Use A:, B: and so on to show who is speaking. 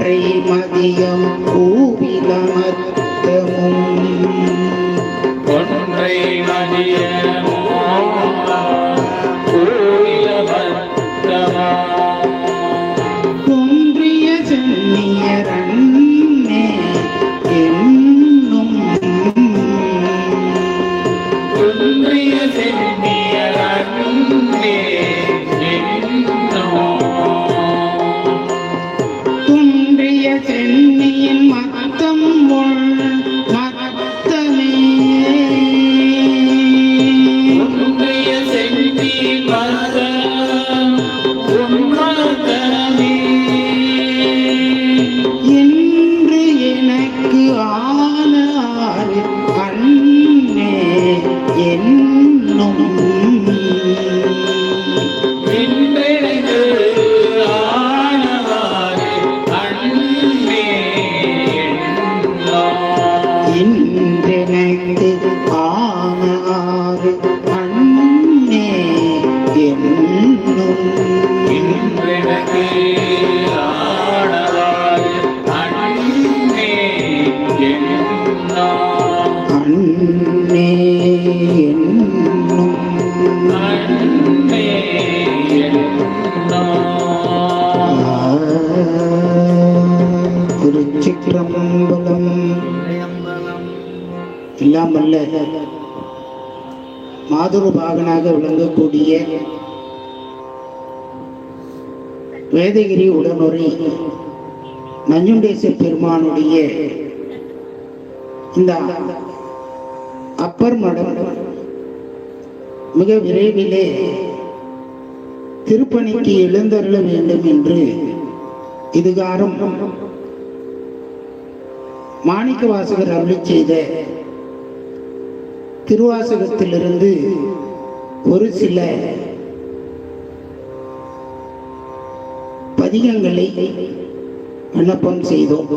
A: ஒன்றை மதியம் பூவிலமர்த்தமும்
B: ஒன்றை மதியம் பூவிலமர்த்தமும்
A: குன்றிய சென்னியரன்னே என்னும்
B: குன்றிய சென்னியரன்னே
A: குன்றிய சென்னியின் மத்தம் மத்தமே
B: குன்றிய சென்னி மத்தம் உன்மத்தமே
A: என்று எனக்கு ஆனார் அன்னே என்னும்
B: இன்றெனக்கு ஆனவாறு அன்பே
A: இன்றெனக்கு ஆனார் அன்னே என்னும்
B: இன்றெனக்கு ஆனவாறு அன்பே
A: அன்னே என்னும்
B: அன்பே
A: திருச்சிற்றம்பலம். எல்லாம் வல்ல மாதுரு பாகனாக விளங்கக்கூடிய வேதகிரி உடனுரை நஞ்சுண்டேச பெருமானுடைய இந்த அப்பர் மடம் மிக விரைவிலே திருப்பணிக்கு எழுந்தருள வேண்டும் என்று இதுகாரும் மாணிக்க வாசகர் அருளிச் செய்த திருவாசகத்திலிருந்து ஒரு சில பதிகங்களை விண்ணப்பம் செய்தோம்.